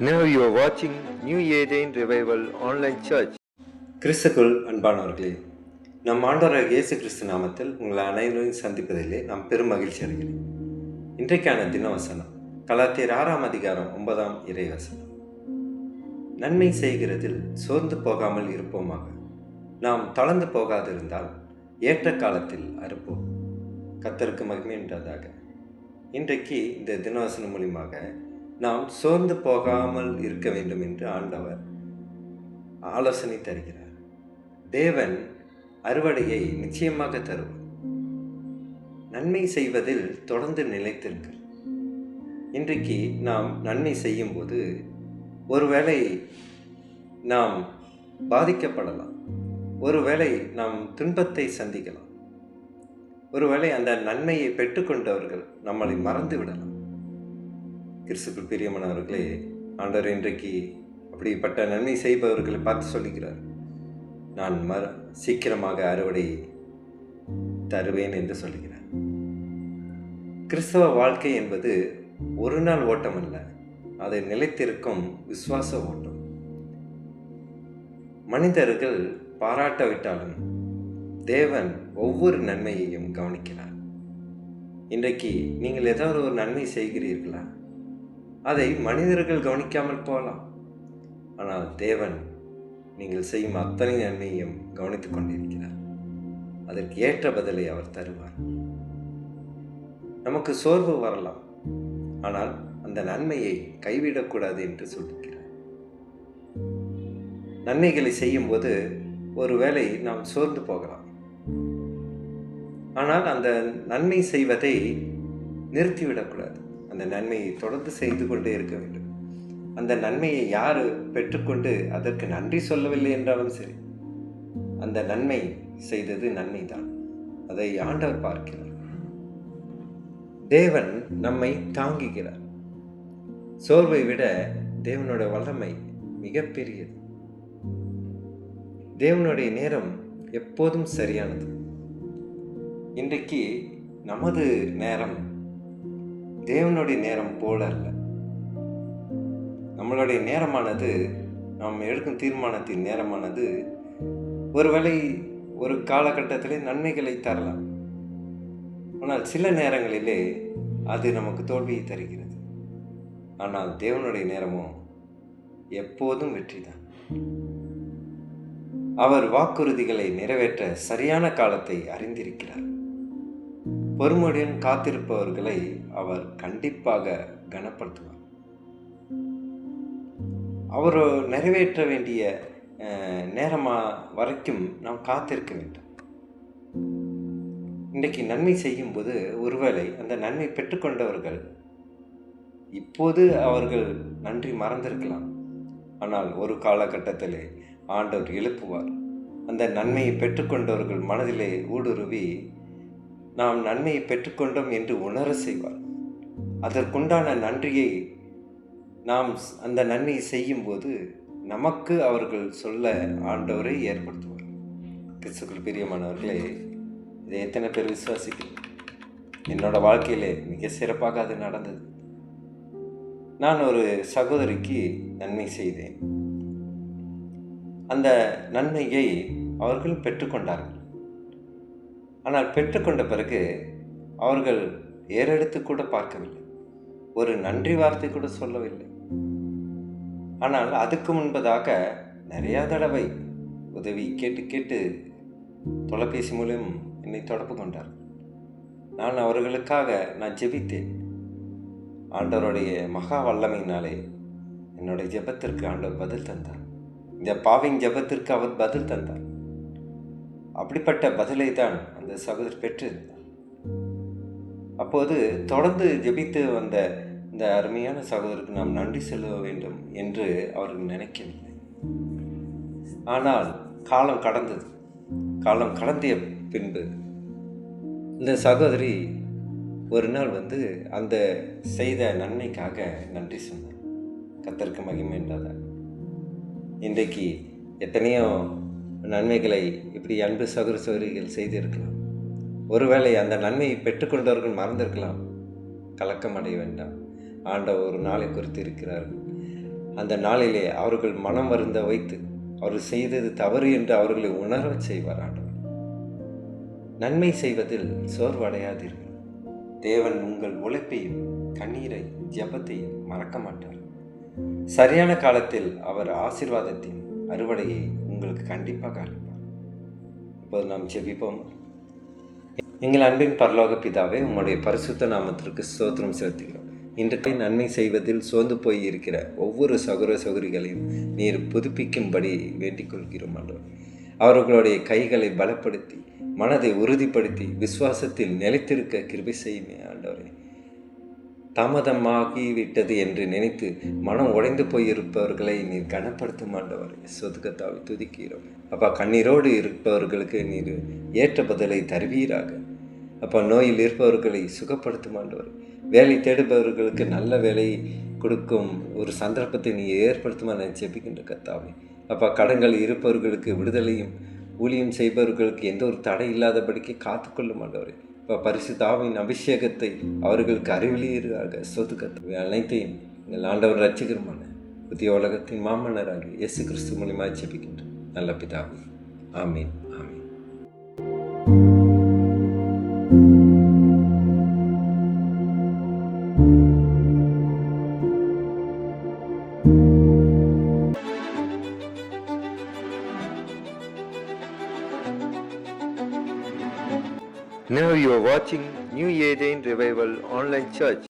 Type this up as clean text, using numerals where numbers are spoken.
Now you are watching New Eden Revival Online Church. கிறிஸ்துக்குள் அன்பானவர்களே, நம் ஆண்டவராகிய இயேசு கிறிஸ்து நாமத்தில் உங்களை அனைவரையும் சந்திப்பதிலே நாம் பெரும் மகிழ்ச்சி அடைகிறேன். இன்றைக்கான தினவசனம் கலாத்தியர் 6ஆம் அதிகாரம் 9ஆம் இறைவசனம். நன்மை செய்கிறதில் சோர்ந்து போகாமல் இருப்போமாக. நாம் தளர்ந்து போகாதிருந்தால் ஏற்ற காலத்தில் அறுப்போம். கர்த்தருக்கு மகிமை உண்டாதாக. இன்றைக்கு இந்த தினவசனம் மூலியமாக நாம் சோர்ந்து போகாமல் இருக்க வேண்டும் என்று ஆண்டவர் ஆலோசனை தருகிறார். தேவன் அறுவடையை நிச்சயமாக தருவார். நன்மை செய்வதில் தொடர்ந்து நிலைத்திருங்கள். இன்றைக்கு நாம் நன்மை செய்யும் போது ஒருவேளை நாம் பாதிக்கப்படலாம், ஒருவேளை நாம் துன்பத்தை சந்திக்கலாம், ஒருவேளை அந்த நன்மையை பெற்றுக்கொண்டவர்கள் நம்மளை மறந்து விடலாம். கிறிஸ்துக்குள் பிரியமானவர்களே, ஆண்டவர் இன்றைக்கு அப்படிப்பட்ட நன்மை செய்பவர்களை பார்த்து சொல்லுகிறார், நான் சீக்கிரமாக அறுவடை தருவேன் என்று சொல்லுகிறார். கிறிஸ்தவ வாழ்க்கை என்பது ஒரு நாள் ஓட்டம் அல்ல, அதை நிலைத்திருக்கும் விசுவாச ஓட்டம். மனிதர்கள் பாராட்டவிட்டாலும் தேவன் ஒவ்வொரு நன்மையையும் கவனிக்கிறார். இன்றைக்கு நீங்கள் ஏதாவது ஒரு நன்மை செய்கிறீர்களா? அதை மனிதர்கள் கவனிக்காமல் போகலாம், ஆனால் தேவன் நீங்கள் செய்யும் அத்தனை நன்மையையும் கவனித்துக் கொண்டிருக்கிறார். அதற்கு ஏற்ற பதிலை அவர் தருவார். நமக்கு சோர்வு வரலாம், ஆனால் அந்த நன்மையை கைவிடக்கூடாது என்று சொல்லுகிறார். நன்மைகளை செய்யும் போது ஒருவேளை நாம் சோர்ந்து போகலாம், ஆனால் அந்த நன்மை செய்வதை நிறுத்திவிடக்கூடாது. அந்த நன்மையை தொடர்ந்து செய்து கொண்டே இருக்க வேண்டும். அந்த நன்மையை யார் பெற்றுக்கொண்டு அதற்கு நன்றி சொல்லவில்லை என்றாலும் சரி, அந்த நன்மை செய்தது நன்மைதான். அதை ஆண்டவர் பார்க்கிறார். தேவன் நம்மை தாங்குகிறார். சோர்வை விட தேவனுடைய வல்லமை மிகப்பெரியது. தேவனுடைய நேரம் எப்போதும் சரியானது. இன்றைக்கு நமது நேரம் தேவனுடைய நேரம் போல அல்ல. நம்மளுடைய நேரமானது, நாம் எடுக்கும் தீர்மானத்தின் நேரமானது ஒருவேளை ஒரு காலகட்டத்திலே நன்மைகளை தரலாம், ஆனால் சில நேரங்களிலே அது நமக்கு தோல்வியை தருகிறது. ஆனால் தேவனுடைய நேரமோ எப்போதும் வெற்றிதான். அவர் வாக்குறுதிகளை நிறைவேற்ற சரியான காலத்தை அறிந்திருக்கிறார். பொறுமையுடன் காத்திருப்பவர்களை அவர் கண்டிப்பாக கனப்படுத்துவார். அவர் நிறைவேற்ற வேண்டிய நேரமா வரைக்கும் நாம் காத்திருக்க வேண்டும். இன்றைக்கு நன்மை செய்யும் போது ஒருவேளை அந்த நன்மை பெற்றுக்கொண்டவர்கள் இப்போது அவர்கள் நன்றி மறந்திருக்கலாம், ஆனால் ஒரு காலகட்டத்திலே ஆண்டவர் எழுப்புவார். அந்த நன்மையை பெற்றுக்கொண்டவர்கள் மனதிலே ஊடுருவி நாம் நன்மையை பெற்றுக்கொண்டோம் என்று உணர செய்வார். அதற்குண்டான நன்றியை நாம் அந்த நன்மையை செய்யும் போது நமக்கு அவர்கள் சொல்ல ஆண்டவரை ஏற்படுத்துவார். கிறிஸ்துக்குள் பிரியமானவர்களே, இதை எத்தனை பேர் விசுவாசிக்கிறேன்? என்னோட வாழ்க்கையிலே மிக சிறப்பாக அது நடந்தது. நான் ஒரு சகோதரிக்கு நன்மை செய்தேன். அந்த நன்மையை அவர்கள் பெற்றுக்கொண்டார்கள். ஆனால் பெற்றுக்கொண்ட பிறகு அவர்கள் ஏறெடுத்து கூட பார்க்கவில்லை, ஒரு நன்றி வார்த்தை கூட சொல்லவில்லை. ஆனால் அதுக்கு முன்பதாக நிறையா தடவை உதவி கேட்டு கேட்டு தொலைபேசி மூலம் என்னை தொடர்பு கொண்டார். நான் அவர்களுக்காக ஜெபித்தேன். ஆண்டவருடைய மகா வல்லமையினாலே என்னுடைய ஜெபத்திற்கு ஆண்டவர் பதில் தந்தார். இந்த பாவின் ஜெபத்திற்கு அவர் பதில் தந்தார். அப்படிப்பட்ட பதிலை தான் அந்த சகோதரி பெற்றிருந்தார். அப்போது தொடர்ந்து ஜெபித்து வந்த இந்த அருமையான சகோதரருக்கு நாம் நன்றி சொல்ல வேண்டும் என்று அவர்கள் நினைக்கவில்லை. ஆனால் காலம் கடந்தது. காலம் கடந்திய பின்பு இந்த சகோதரி ஒரு நாள் அந்த செய்த நன்மைக்காக நன்றி சொன்னார். கர்த்தருக்கு மகிமை என்றார். இன்றைக்கு எத்தனையோ நன்மைகளை இப்படி அன்பு சகோதரிகள் செய்திருக்கலாம். ஒருவேளை அந்த நன்மையை பெற்றுக்கொண்டவர்கள் மறந்திருக்கலாம். கலக்கம் அடைய வேண்டாம். ஆண்டவர் ஒரு நாளை குறித்து இருக்கிறார்கள். அந்த நாளிலே அவர்கள் மனம் வருந்த வைத்து அவர்கள் செய்தது தவறு என்று அவர்களை உணரச் செய்வார் ஆண்டவர். நன்மை செய்வதில் சோர்வடையாதீர்கள். தேவன் உங்கள் உழைப்பையும் கண்ணீரை ஜெபத்தையும் மறக்க மாட்டார். சரியான காலத்தில் அவர் ஆசீர்வாதத்தின் அறுவடையை உங்களுக்கு கண்டிப்பாக அளிப்பார். இப்போது நாம் ஜெபிப்போம். எங்கள் அன்பின் பரலோக பிதாவே, உம்முடைய பரிசுத்த நாமத்திற்கு ஸ்தோத்திரம் செலுத்துகிறோம். இன்றைக்கு நன்மை செய்வதில் சோர்ந்து போய் இருக்கிற ஒவ்வொரு சகோதர சகோதரிகளையும் நீர் புதுப்பிக்கும்படி வேண்டிக் கொள்கிறோம் ஆண்டவர். அவர்களுடைய கைகளை பலப்படுத்தி மனதை உறுதிப்படுத்தி விசுவாசத்தில் நிலைத்திருக்க கிருபை செய்யுமே ஆண்டவரே. தாமதமாகி விட்டது என்று நினைத்து மனம் உடைந்து போயிருப்பவர்களை நீர் கனப்படுத்தும் ஆண்டவரே. சொதுக்கத்தாவை துதிக்கிறோம் அப்பா. கண்ணீரோடு இருப்பவர்களுக்கு நீர் ஏற்ற பதிலை தருவீராக அப்பா. நோயில் இருப்பவர்களை சுகப்படுத்தும் ஆண்டவரே. வேலை தேடுபவர்களுக்கு நல்ல வேலை கொடுக்கும் ஒரு சந்தர்ப்பத்தை நீ ஏற்படுத்துமா நான் ஜெபிக்கின்ற கர்த்தாவே. அப்பா, கடன்கள் இருப்பவர்களுக்கு விடுதலையும் ஊழியம் செய்பவர்களுக்கு எந்த ஒரு தடை இல்லாதபடிக்கு காத்துக்கொள்ளும் ஆண்டவரே. இப்போ பரிசுத்த ஆவியின் அபிஷேகத்தை அவர்களுக்கு அறிவிலியராக சொதுக்கத்தை அனைத்தையும் எங்கள் ஆண்டவர் ரட்சிகரமான புதிய உலகத்தின் மாமன்னராக இயேசு கிறிஸ்து மூலியமாக ஜெபிக்கின்றோம் நல்ல பிதாவே. ஆமீன், ஆமீன். Now you are watching New Eden Revival Online Church.